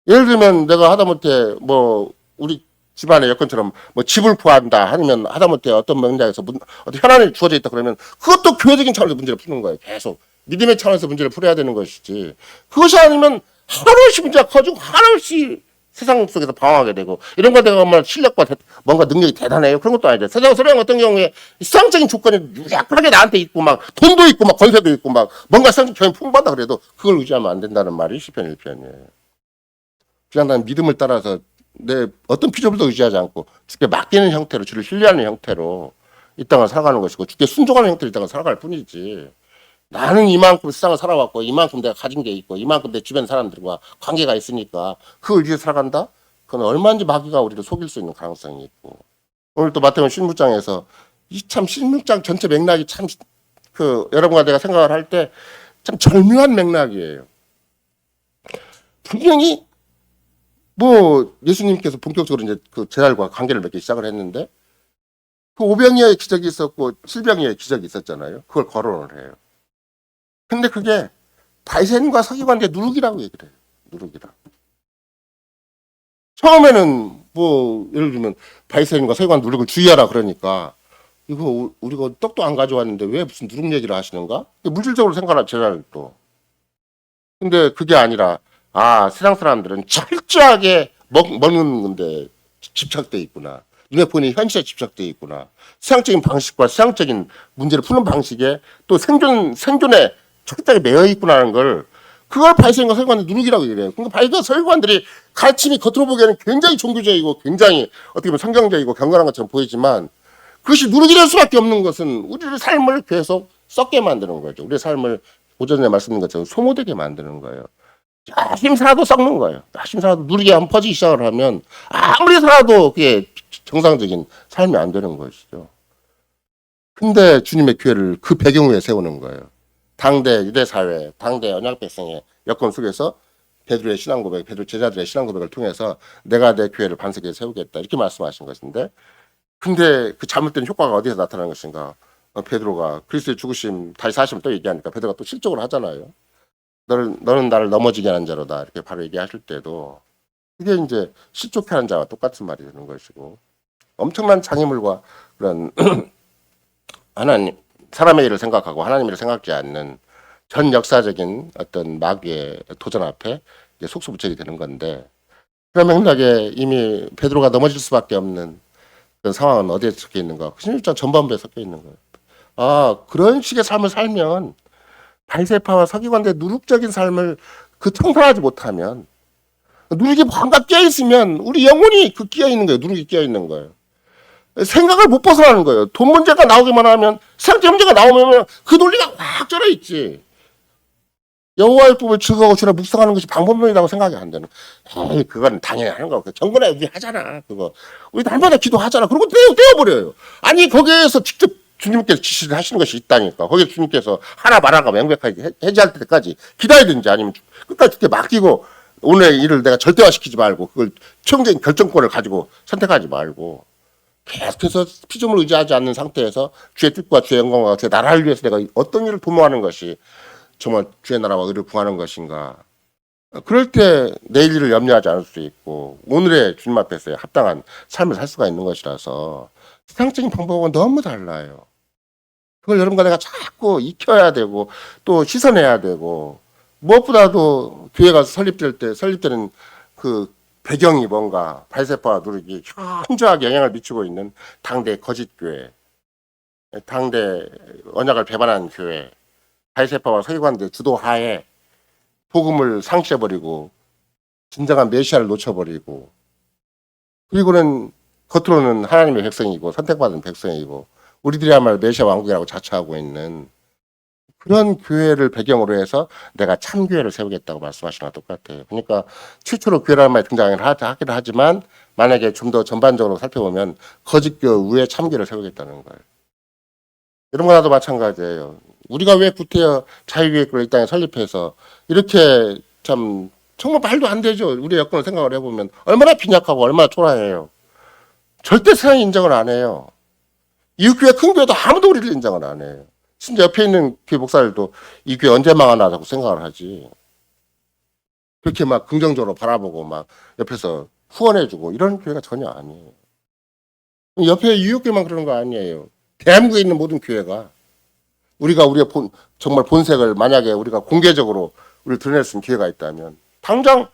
예를 들면 내가 하다못해 뭐 우리 집안의 여건처럼 뭐 집을 구한다 아니면 하다못해 어떤 맥락에서 어떤 현안이 주어져 있다 그러면 그것도 교회적인 차원에서 문제를 푸는 거예요. 계속 믿음의 차원에서 문제를 풀어야 되는 것이지. 그것이 아니면 한없이 문제가 커지고 한없이 세상 속에서 방황하게 되고 이런 거 내가 정말 실력과 뭔가 능력이 대단해요. 그런 것도 아니죠. 세상 어떤 경우에 세상적인 조건이 유약하게 나한테 있고 막 돈도 있고 막 권세도 있고 막 뭔가 세상적 경험이 풍부하다 그래도 그걸 의지하면 안 된다는 말이 시편 1편이에요. 그냥 난 믿음을 따라서 내 어떤 피조물도 의지하지 않고 주께 맡기는 형태로 주를 신뢰하는 형태로 이 땅을 살아가는 것이고 주께 순종하는 형태로 이 땅을 살아갈 뿐이지. 나는 이만큼 세상을 살아왔고 이만큼 내가 가진 게 있고 이만큼 내 주변 사람들과 관계가 있으니까 그걸 위해 살아간다? 그건 얼마든지 마귀가 우리를 속일 수 있는 가능성이 있고 오늘 또 마태복음 16장에서 이 참 16장 전체 맥락이 참 그 여러분과 내가 생각을 할 때 참 절묘한 맥락이에요. 분명히 뭐 예수님께서 본격적으로 이제 그 제자들과 관계를 맺기 시작을 했는데 그 오병이어의 기적이 있었고 실병이어의 기적이 있었잖아요. 그걸 거론을 해요. 근데 그게 바리새인과 서기관의 누룩이라고 얘기를 해요. 누룩이라. 처음에는 뭐 예를 들면 바리새인과 서기관 누룩을 주의하라 그러니까 이거 우리가 떡도 안 가져왔는데 왜 무슨 누룩 얘기를 하시는가? 물질적으로 생각하는 제자를 또. 근데 그게 아니라 세상 사람들은 철저하게 먹는 건데 집착돼 있구나. 눈에 보이는 현실에 집착돼 있구나. 세상적인 방식과 세상적인 문제를 푸는 방식에 또 생존에 철저하게 매여 있구나라는 걸 그걸 바이센과 서기관들 누룩이라고 얘기해요. 그러니까 바이센과 서기관들이 가르침이 겉으로 보기에는 굉장히 종교적이고 굉장히 어떻게 보면 성경적이고 경건한 것처럼 보이지만 그것이 누룩이 될 수밖에 없는 것은 우리의 삶을 계속 썩게 만드는 거죠. 우리의 삶을 오전에 말씀드린 것처럼 소모되게 만드는 거예요. 열심히 살아도 썩는 거예요. 열심히 살아도 누룩이 한번 퍼지기 시작을 하면 아무리 살아도 그게 정상적인 삶이 안 되는 것이죠. 근데 주님의 교회를 그 배경 위에 세우는 거예요. 당대 유대사회, 당대 언약 백성의 여건 속에서 베드로의 신앙 고백, 베드로 제자들의 신앙 고백을 통해서 내가 내 교회를 반석에 세우겠다 이렇게 말씀하신 것인데 근데 그 잘못된 효과가 어디서 나타나는 것인가? 베드로가 그리스도의 죽으심 다시 사심을 또 얘기하니까 베드로가 또 실족을 하잖아요. 너는 나를 넘어지게 하는 자로다 이렇게 바로 얘기하실 때도 그게 이제 실족해 하는 자와 똑같은 말이 되는 것이고 엄청난 장애물과 그런 하나님 사람의 일을 생각하고 하나님의 일을 생각지 않는 전 역사적인 어떤 마귀의 도전 앞에 이제 속수무책이 되는 건데 그런 맥락에 이미 베드로가 넘어질 수밖에 없는 그런 상황은 어디에 섞여 있는가? 16장 전반부에 섞여 있는 거예요. 그런 식의 삶을 살면 바리새파와 서기관들의 누룩적인 삶을 청산하지 못하면 누룩이 뭔가 끼어 있으면 우리 영혼이 끼어 있는 거예요. 누룩이 끼어 있는 거예요. 생각을 못 벗어나는 거예요. 돈 문제가 나오기만 하면 세상적 문제가 나오면 그 논리가 확 절어 있지. 여호와의 법을 즐거워 주라 묵상하는 것이 방법론이라고 생각이 안 되는. 그건 당연히 하는 거고. 정근에 우리 하잖아. 그거 우리 날마다 기도하잖아. 그리고 떼어버려요. 아니 거기에서 직접 주님께서 지시를 하시는 것이 있다니까. 거기에 주님께서 하나 말아가 명백하게 해제할 때까지 기다리든지 아니면 끝까지 그때 맡기고 오늘의 일을 내가 절대화시키지 말고 그걸 최종적인 결정권을 가지고 선택하지 말고 계속해서 피조물을 의지하지 않는 상태에서 주의 뜻과 주의 영광과 주의 나라를 위해서 내가 어떤 일을 도모하는 것이 정말 주의 나라와 의를 구하는 것인가. 그럴 때 내일 일을 염려하지 않을 수 있고 오늘의 주님 앞에서 합당한 삶을 살 수가 있는 것이라서 세상적인 방법은 너무 달라요. 그걸 여러분과 내가 자꾸 익혀야 되고 또 씻어내야 되고 무엇보다도 교회가 설립되는 그 배경이 뭔가 바리새파와 누룩이 현저하게 영향을 미치고 있는 당대 거짓 교회, 당대 언약을 배반한 교회, 바리새파와 서기관들 주도하에 복음을 상실해버리고 진정한 메시아를 놓쳐버리고 그리고는 겉으로는 하나님의 백성이고 선택받은 백성이고 우리들이야말로 메시아 왕국이라고 자처하고 있는 그런 교회를 배경으로 해서 내가 참교회를 세우겠다고 말씀하시는 거랑 똑같아요. 그러니까 최초로 교회라는 말이 등장을 하긴 하지만 만약에 좀 더 전반적으로 살펴보면 거짓교 위에 참교회를 세우겠다는 거예요. 이런 거나도 마찬가지예요. 우리가 왜 구태여 자유교회를 이 땅에 설립해서 이렇게 참 정말 말도 안 되죠. 우리의 여건을 생각을 해보면 얼마나 빈약하고 얼마나 초라해요. 절대 세상이 인정을 안 해요. 이웃교회 큰 교회도 아무도 우리를 인정을 안 해요. 심지어 옆에 있는 교회 목사들도 이 교회 언제 망하나라고 생각을 하지. 그렇게 막 긍정적으로 바라보고 막 옆에서 후원해주고 이런 교회가 전혀 아니에요. 옆에 이웃교회만 그러는 거 아니에요. 대한민국에 있는 모든 교회가 우리가 우리의 정말 본색을 만약에 우리가 공개적으로 우리를 드러낼 수 있는 기회가 있다면 당장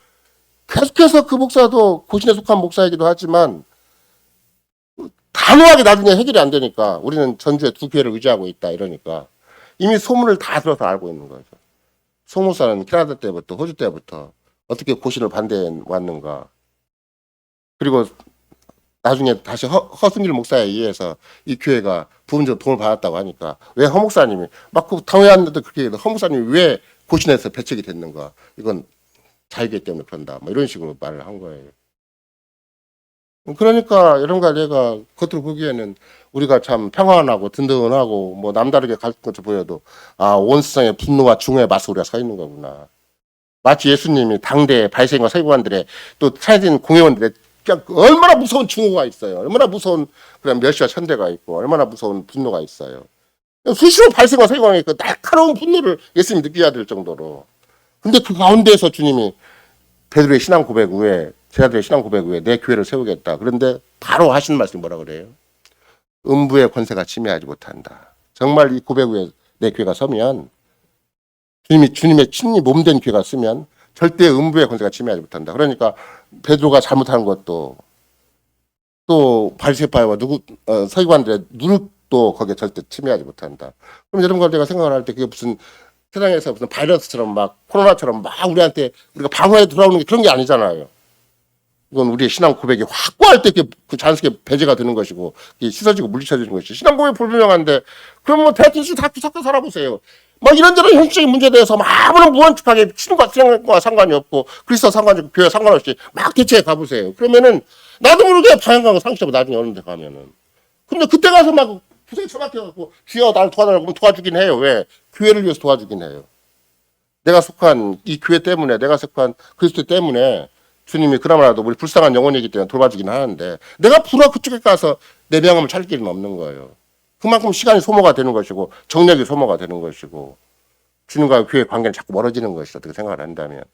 계속해서 그 목사도 고신에 속한 목사이기도 하지만 단호하게 나중에 해결이 안 되니까 우리는 전주에 두 교회를 의지하고 있다 이러니까 이미 소문을 다 들어서 알고 있는 거죠. 송 목사는 캐나다 때부터 호주 때부터 어떻게 고신을 반대해 왔는가. 그리고 나중에 다시 허승길 목사에 의해서 이 교회가 부분적으로 도움을 받았다고 하니까 왜 허 목사님이 막 그 당회하는데도 그렇게 허 목사님이 왜 고신에서 배척이 됐는가. 이건 자유교회 때문에 그런다. 뭐 이런 식으로 말을 한 거예요. 그러니까 여러분과 내가 겉으로 보기에는 우리가 참 평안하고 든든하고 뭐 남다르게 갈 것처럼 보여도 온 세상의 분노와 중후의 맞서 우리가 서 있는 거구나. 마치 예수님이 당대 바리새인과 서기관들의 또 차진 공회원들의 얼마나 무서운 증오가 있어요. 얼마나 무서운 그런 멸시와 천대가 있고 얼마나 무서운 분노가 있어요. 수시로 바리새인과 서기관의 그 날카로운 분노를 예수님이 느껴야 될 정도로. 근데 그 가운데에서 주님이 베드로의 신앙 고백 후에 제자들의 신앙 고백 후에 내 교회를 세우겠다. 그런데 바로 하신 말씀이 뭐라 그래요? 음부의 권세가 침해하지 못한다. 정말 이 고백 위에 내 교회가 서면 주님의 친히 몸된 교회가 쓰면 절대 음부의 권세가 침해하지 못한다. 그러니까 베드로가 잘못하는 것도 또 바리새파와 서기관들의 누룩도 거기에 절대 침해하지 못한다. 그럼 여러분과 제가 생각을 할 때 그게 무슨 세상에서 무슨 바이러스처럼 막 코로나처럼 막 우리한테 우리가 방어에 돌아오는 게 그런 게 아니잖아요. 이건 우리의 신앙 고백이 확고할 때 그 자연스럽게 배제가 되는 것이고 씻어지고 물리쳐지는 것이 신앙 고백 불분명한데 그럼 뭐 대통령 다 뒤섞여 살아보세요. 막 이런저런 현실적인 문제에 대해서 아무런 무언축하게 신과 상관이 없고 그리스도와 상관이 없고 교회 상관없이 막 대체해 가보세요. 그러면은 나도 모르게 방향감을 상실하고 나중에 어느 데 가면은 근데 그때 가서 막 구석에 처박혀갖고 주여 나를 도와달라고 하면 도와주긴 해요. 왜? 교회를 위해서 도와주긴 해요. 내가 속한 이 교회 때문에 내가 속한 그리스도 때문에 주님이 그나마라도 우리 불쌍한 영혼이기 때문에 돌봐주긴 하는데 내가 불화 그쪽에 가서 내 명함을 찾을 길은 없는 거예요. 그만큼 시간이 소모가 되는 것이고 정력이 소모가 되는 것이고 주님과 교회의 관계는 자꾸 멀어지는 것이죠. 어떻게 생각을 한다면.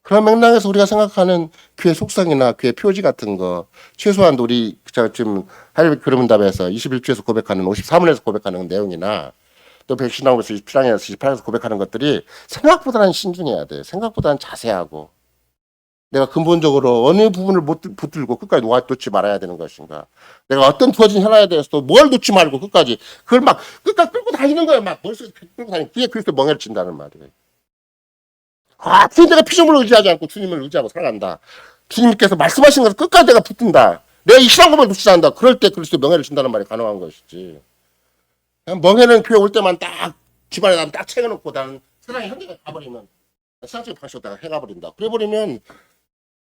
그런 맥락에서 우리가 생각하는 교회 속성이나 교회 표지 같은 거 최소한 우리 제가 지금 하이브리드 그름답에서 21주에서 고백하는 53원에서 고백하는 내용이나 또 백신나무에서 27장에서 28장에서 고백하는 것들이 생각보다는 신중해야 돼. 생각보다는 자세하고 내가 근본적으로 어느 부분을 못 붙들고 끝까지 놓지 말아야 되는 것인가. 내가 어떤 주어진 현안에 대해서도 뭘 놓지 말고 끝까지 그걸 막 끝까지 끌고 다니는 거예요. 막 머릿속에 끌고 다니는 그게 그리스도 멍해를 친다는 말이에요. 내가 피조물을 의지하지 않고 주님을 의지하고 살아간다. 주님께서 말씀하신 것을 끝까지 내가 붙든다. 내가 이 신앙 고백을 놓치지 않는다. 그럴 때 그리스도 명예를 준다는 말이 가능한 것이지. 그냥 멍해는 교회 올 때만 딱 집안에 나면 딱 챙겨놓고 나는 세상에 한계가 가버리면 세상적인 방식으로 내가 해가버린다. 그래버리면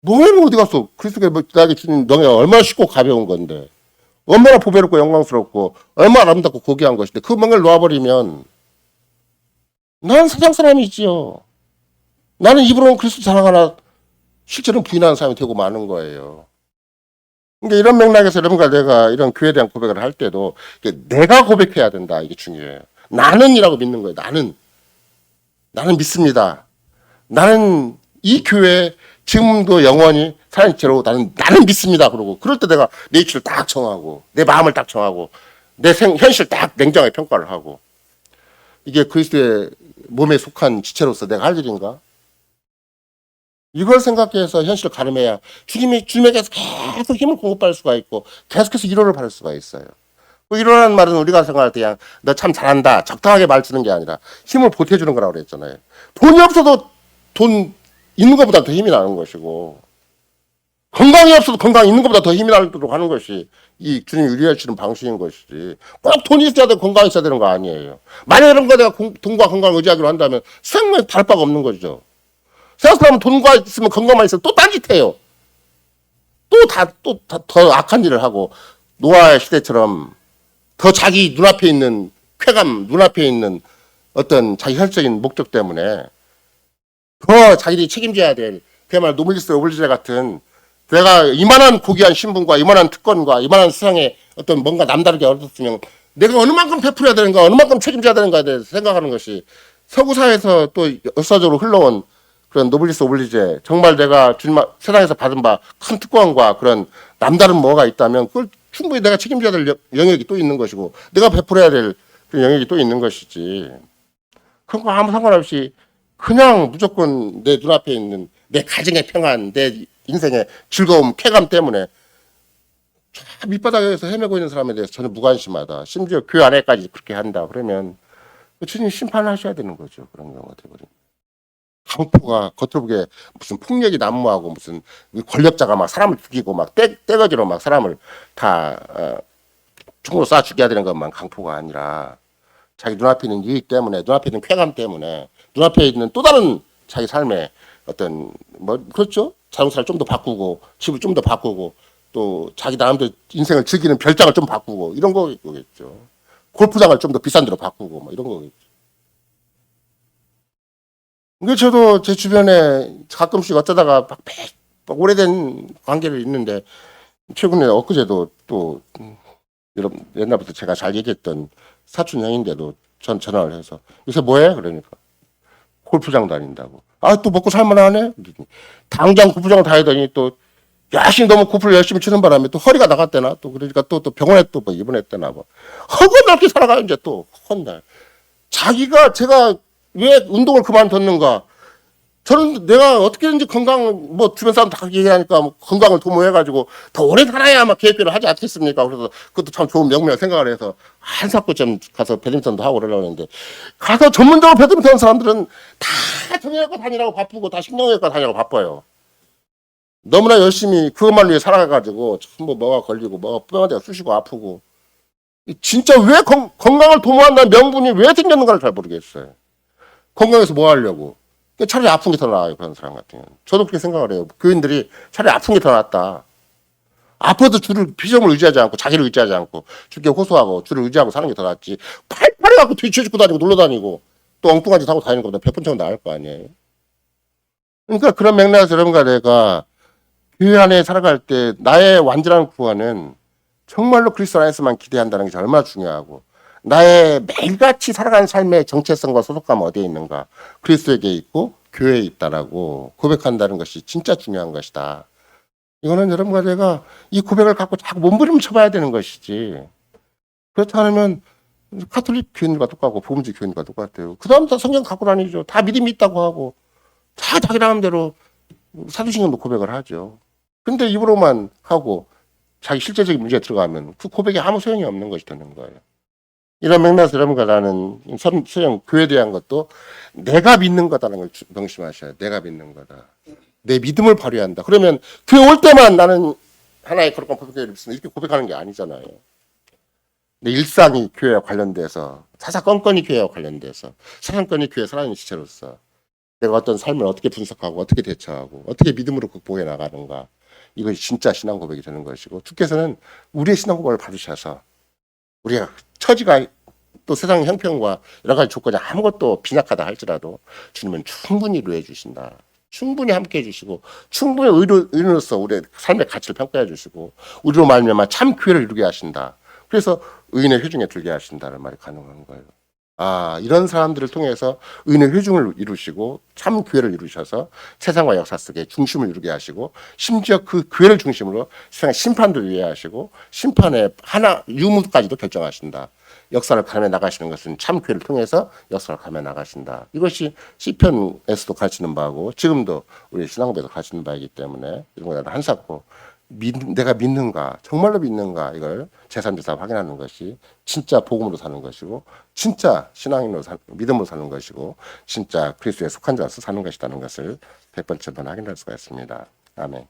멍해는 어디 갔어? 그리스도께 나에게 주는 명예가 얼마나 쉽고 가벼운 건데 얼마나 보배롭고 영광스럽고 얼마나 아름답고 고귀한 것인데 그 멍해를 놓아버리면 난 세상 사람이지요. 나는 입으로는 그리스도 사랑하나 실제로는 부인하는 사람이 되고 마는 거예요. 그러니까 이런 맥락에서 여러분과 내가 이런 교회에 대한 고백을 할 때도 내가 고백해야 된다. 이게 중요해요. 나는이라고 믿는 거예요. 나는 믿습니다. 나는 이 교회 지금도 영원히 살아있도록 나는 믿습니다. 그러고 그럴 때 내가 내 위치를 딱 정하고 내 마음을 딱 정하고 내 현실 딱 냉정하게 평가를 하고 이게 그리스도의 몸에 속한 지체로서 내가 할 일인가? 이걸 생각해서 현실을 가름해야 주님에게서 계속 힘을 공급받을 수가 있고 계속해서 위로를 받을 수가 있어요. 위로라는 말은 우리가 생각할 때 그냥 너 참 잘한다 적당하게 말 주는 게 아니라 힘을 보태주는 거라고 그랬잖아요. 돈이 없어도 돈 있는 것보다 더 힘이 나는 것이고 건강이 없어도 건강 있는 것보다 더 힘이 나도록 하는 것이 이 주님이 위로해 주는 방식인 것이지 꼭 돈이 있어야 되고 건강이 있어야 되는 거 아니에요. 만약 이런 거 내가 돈과 건강을 의지하기로 한다면 생명에 다를 바가 없는 거죠. 생각하면 돈과 있으면 건강만 있으면 또 딴짓해요. 또 더 악한 일을 하고 노아의 시대처럼 더 자기 눈앞에 있는 쾌감, 눈앞에 있는 어떤 자기 혈적인 목적 때문에 더 자기들이 책임져야 될 그야말로 노블리스 오블리제 같은 내가 이만한 고귀한 신분과 이만한 특권과 이만한 세상에 어떤 뭔가 남다르게 얻었으면 내가 어느 만큼 베풀어야 되는가 어느 만큼 책임져야 되는가에 대해서 생각하는 것이 서구 사회에서 또 역사적으로 흘러온 그런 노블리스 오블리제 정말 내가 세상에서 받은 바 큰 특권과 그런 남다른 뭐가 있다면 그걸 충분히 내가 책임져야 될 영역이 또 있는 것이고 내가 베풀어야 될 그 영역이 또 있는 것이지 그런 거 아무 상관없이 그냥 무조건 내 눈앞에 있는 내 가정의 평안 내 인생의 즐거움 쾌감 때문에 저 밑바닥에서 헤매고 있는 사람에 대해서 저는 무관심하다. 심지어 교회 안에까지 그렇게 한다. 그러면 주님 심판하셔야 되는 거죠. 그런 경우가 되버리면. 강포가 겉으로 보기에 무슨 폭력이 난무하고 무슨 권력자가 막 사람을 죽이고 막 떼거지로 막 사람을 다 총으로 쏴 죽여야 되는 것만 강포가 아니라 자기 눈앞에 있는 이익 때문에 눈앞에 있는 쾌감 때문에 눈앞에 있는 또 다른 자기 삶의 어떤 뭐 그렇죠 자동차를 좀 더 바꾸고 집을 좀 더 바꾸고 또 자기 나름대로 인생을 즐기는 별장을 좀 바꾸고 이런 거겠죠. 골프장을 좀 더 비싼 데로 바꾸고 뭐 이런 거겠죠. 근데 저도 제 주변에 가끔씩 어쩌다가 막 오래된 관계를 있는데 최근에 엊그제도 또 여러분 옛날부터 제가 잘 얘기했던 사촌 형인데도 전 전화를 해서 요새 뭐해? 그러니까 골프장 다닌다고. 아 또 먹고 살만하네? 당장 골프장 다니더니 또 열심히 너무 코프를 열심히 치는 바람에 또 허리가 나갔대나 또 그러니까 또 병원에 또 뭐 입원했대나 뭐 허건넓게 살아가요 이제 또 헌날 자기가 제가 왜 운동을 그만뒀는가 저는 내가 어떻게든지 건강 뭐 주변 사람 다 얘기하니까 뭐 건강을 도모해가지고 더 오래 살아야 아마 계획표를 하지 않겠습니까? 그래서 그것도 참 좋은 명명을 생각을 해서 한사코점 가서 배드민턴도 하고 그러려고 했는데 가서 전문적으로 배드민턴 하는 사람들은 다 정형외과 다니라고 바쁘고 다 신경외과 다니라고 바빠요. 너무나 열심히 그것만 위해 살아가가지고 전부 뭐가 걸리고 뭐가 뼈가 쑤시고 아프고 진짜 왜 건강을 도모한다는 명분이 왜 생겼는가를 잘 모르겠어요. 건강해서 뭐 하려고. 차라리 아픈 게 더 나아요. 그런 사람 같은 경우는. 저도 그렇게 생각을 해요. 교인들이 차라리 아픈 게 더 낫다. 아파도 주를 피점을 의지하지 않고 자기를 의지하지 않고 주께 호소하고 주를 의지하고 사는 게 더 낫지. 팔팔해 갖고 뒤치고 다니고 놀러 다니고 또 엉뚱한 짓 하고 다니는 것보다 100번 나을 거 아니에요. 그러니까 그런 맥락에서 여러분과 내가 교회 안에 살아갈 때 나의 완전한 구원은 정말로 그리스도 안에서만 기대한다는 게 얼마나 중요하고 나의 매일같이 살아가는 삶의 정체성과 소속감은 어디에 있는가? 그리스도에게 있고 교회에 있다라고 고백한다는 것이 진짜 중요한 것이다. 이거는 여러분과 제가 이 고백을 갖고 자꾸 몸부림쳐봐야 되는 것이지. 그렇지 않으면 카톨릭 교인들과 똑같고 복음주의 교인들과 똑같아요. 그 다음 다 성경 갖고 다니죠. 다 믿음이 있다고 하고 다 자기 나름대로 사도신경도 고백을 하죠. 근데 입으로만 하고 자기 실제적인 문제에 들어가면 그 고백에 아무 소용이 없는 것이 되는 거예요. 이런 맥락에서 여러분과 나는 소형 교회에 대한 것도 내가 믿는 거다라는 걸 명심하셔야 돼요. 내가 믿는 거다. 내 믿음을 발휘한다. 그러면 교회 올 때만 나는 하나의 거룩한 법교회를 믿습니다. 이렇게 고백하는 게 아니잖아요. 내 일상이 교회와 관련돼서 사사건건이 교회와 관련돼서 사사건이 교회 살아있는 지체로서 내가 어떤 삶을 어떻게 분석하고 어떻게 대처하고 어떻게 믿음으로 극복해 나가는가. 이것이 진짜 신앙 고백이 되는 것이고 주께서는 우리의 신앙 고백을 받으셔서 우리가 처지가 또 세상의 형편과 여러 가지 조건이 아무것도 빈약하다 할지라도 주님은 충분히 이루어 주신다. 충분히 함께 해주시고 충분히 의인으로서 우리의 삶의 가치를 평가해 주시고 우리로 말미암아 참 교회를 이루게 하신다. 그래서 의인의 회중에 들게 하신다는 말이 가능한 거예요. 아, 이런 사람들을 통해서 의인의 회중을 이루시고 참 교회를 이루셔서 세상과 역사 속에 중심을 이루게 하시고 심지어 그 교회를 중심으로 세상의 심판도 이루게 하시고 심판의 하나 유무까지도 결정하신다. 역사를 가며 나가시는 것은 참 교회를 통해서 역사를 가며 나가신다. 이것이 시편에서도 가르치는 바고 지금도 우리 신앙고에서 가르치는 바이기 때문에 이런 거 한사코 내가 믿는가 정말로 믿는가 이걸 제3자 확인하는 것이 진짜 복음으로 사는 것이고 진짜 신앙인으로 믿음으로 사는 것이고 진짜 그리스도에 속한 자로서 사는 것이라는 것을 100번째 번 확인할 수가 있습니다. 아멘.